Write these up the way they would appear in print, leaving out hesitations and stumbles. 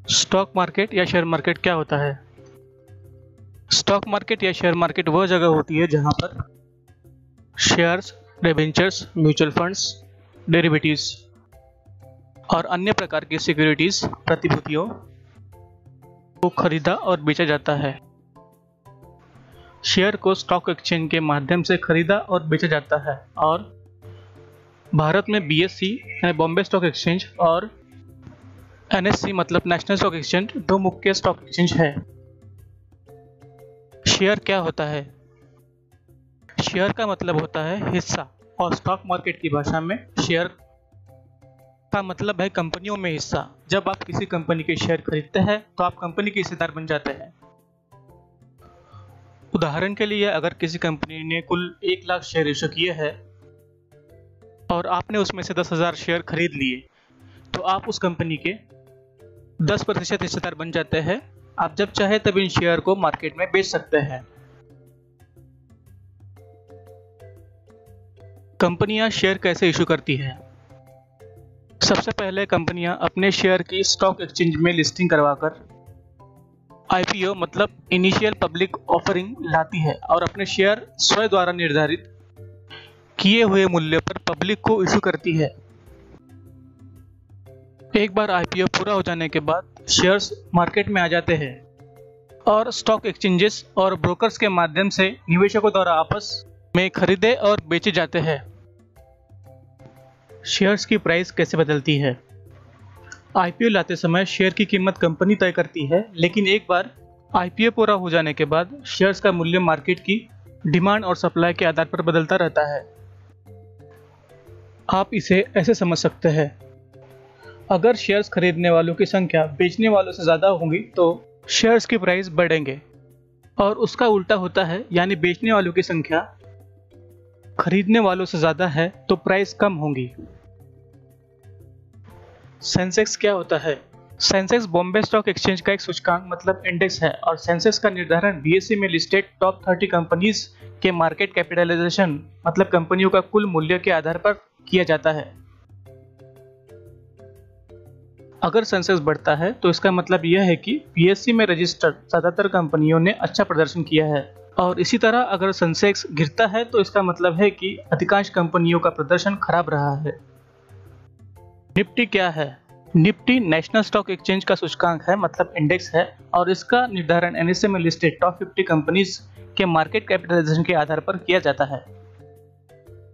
Stock market या share market क्या होता है? स्टॉक मार्केट या शेयर मार्केट वह जगह होती है जहां पर shares, debentures, mutual funds, derivatives और अन्य प्रकार की सिक्योरिटीज प्रतिभूतियों को खरीदा और बेचा जाता है। शेयर को स्टॉक एक्सचेंज के माध्यम से खरीदा और बेचा जाता है और भारत में BSE यानी बॉम्बे स्टॉक एक्सचेंज और NSE मतलब नेशनल स्टॉक एक्सचेंज दो मुख्य स्टॉक एक्सचेंज है। शेयर क्या होता है? शेयर का मतलब होता है हिस्सा और स्टॉक मार्केट की भाषा में शेयर का मतलब है कंपनियों में हिस्सा। जब आप किसी कंपनी के शेयर खरीदते हैं तो आप कंपनी के हिस्सेदार बन जाते हैं। उदाहरण के लिए अगर किसी कंपनी ने कुल 1 लाख शेयर इशू किए हैं और आपने उसमें से 10,000 शेयर खरीद लिए तो आप उस कंपनी के 10% हिस्सेदार बन जाते हैं। आप जब चाहे तब इन शेयर को मार्केट में बेच सकते हैं। कंपनियां शेयर कैसे इशू करती हैं? सबसे पहले कंपनियां अपने शेयर की स्टॉक एक्सचेंज में लिस्टिंग करवाकर IPO मतलब इनिशियल पब्लिक ऑफरिंग लाती है और अपने शेयर स्वयं द्वारा निर्धारित किए हुए मूल्य पर पब्लिक को इशू करती है। एक बार IPO पूरा हो जाने के बाद शेयर्स मार्केट में आ जाते हैं और स्टॉक एक्सचेंजेस और ब्रोकर्स के माध्यम से निवेशकों द्वारा आपस में खरीदे और बेचे जाते हैं। शेयर्स की प्राइस कैसे बदलती है? IPO लाते समय शेयर की कीमत कंपनी तय करती है, लेकिन एक बार IPO पूरा हो जाने के बाद शेयर्स का मूल्य मार्केट की डिमांड और सप्लाई के आधार पर बदलता रहता है। आप इसे ऐसे समझ सकते हैं, अगर शेयर्स खरीदने वालों की संख्या बेचने वालों से ज़्यादा होगी तो शेयर्स की प्राइस बढ़ेंगे और उसका उल्टा होता है, यानी बेचने वालों की संख्या खरीदने वालों से ज़्यादा है तो प्राइस कम होगी। सेंसेक्स क्या होता है? सेंसेक्स बॉम्बे स्टॉक एक्सचेंज का एक सूचकांक मतलब इंडेक्स है और सेंसेक्स का निर्धारण BSE में लिस्टेड टॉप 30 कंपनीज के मार्केट कैपिटलाइजेशन मतलब कंपनियों का कुल मूल्य के आधार पर किया जाता है। अगर सेंसेक्स बढ़ता है तो इसका मतलब यह है कि BSE में रजिस्टर्ड ज्यादातर कंपनियों ने अच्छा प्रदर्शन किया है और इसी तरह अगर सेंसेक्स गिरता है तो इसका मतलब है कि अधिकांश कंपनियों का प्रदर्शन खराब रहा है। निफ्टी क्या है? निफ्टी नेशनल स्टॉक एक्सचेंज का सूचकांक है मतलब इंडेक्स है और इसका निर्धारण NSE में लिस्टेड टॉप 50 कंपनीज के मार्केट कैपिटलाइजेशन के आधार पर किया जाता है।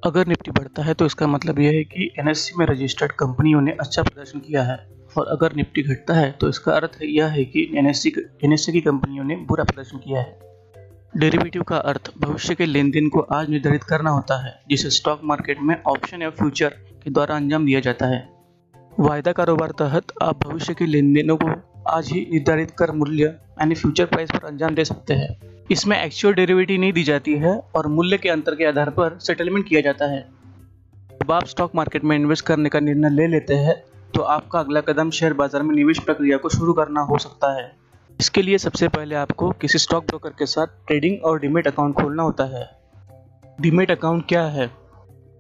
अगर निफ्टी बढ़ता है तो इसका मतलब यह है कि NSE में रजिस्टर्ड कंपनियों ने अच्छा प्रदर्शन किया है और अगर निफ्टी घटता है तो इसका अर्थ यह है कि NSE की कंपनियों ने बुरा प्रदर्शन किया है। डेरिवेटिव का अर्थ भविष्य के लेन देन को आज निर्धारित करना होता है, जिसे स्टॉक मार्केट में ऑप्शन या फ्यूचर के द्वारा अंजाम दिया जाता है। वायदा कारोबार तहत आप भविष्य के लेन देनों को आज ही निर्धारित कर मूल्य यानी फ्यूचर प्राइस पर अंजाम दे सकते हैं। इसमें एक्चुअल डेरिवेटिव नहीं दी जाती है और मूल्य के अंतर के आधार पर सेटलमेंट किया जाता है। जब आप स्टॉक मार्केट में इन्वेस्ट करने का निर्णय ले लेते हैं तो आपका अगला कदम शेयर बाजार में निवेश प्रक्रिया को शुरू करना हो सकता है। इसके लिए सबसे पहले आपको किसी स्टॉक ब्रोकर के साथ ट्रेडिंग और डीमैट अकाउंट खोलना होता है। डीमैट अकाउंट क्या है?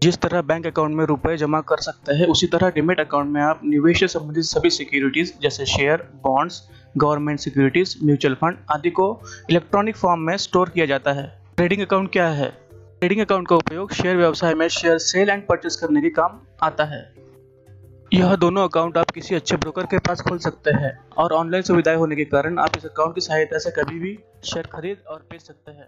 जिस तरह बैंक अकाउंट में रुपए जमा कर सकते हैं उसी तरह डीमैट अकाउंट में आप निवेश से संबंधित सभी सिक्योरिटीज जैसे share, bonds, government securities, mutual fund आदि को इलेक्ट्रॉनिक फॉर्म में स्टोर किया जाता है। ट्रेडिंग अकाउंट क्या है? ट्रेडिंग अकाउंट का उपयोग शेयर व्यवसाय में शेयर सेल एंड परचेस करने के काम आता है। यह दोनों अकाउंट आप किसी अच्छे ब्रोकर के पास खोल सकते हैं और ऑनलाइन सुविधाएं होने के कारण आप इस अकाउंट की सहायता से कभी भी शेयर खरीद और बेच सकते हैं।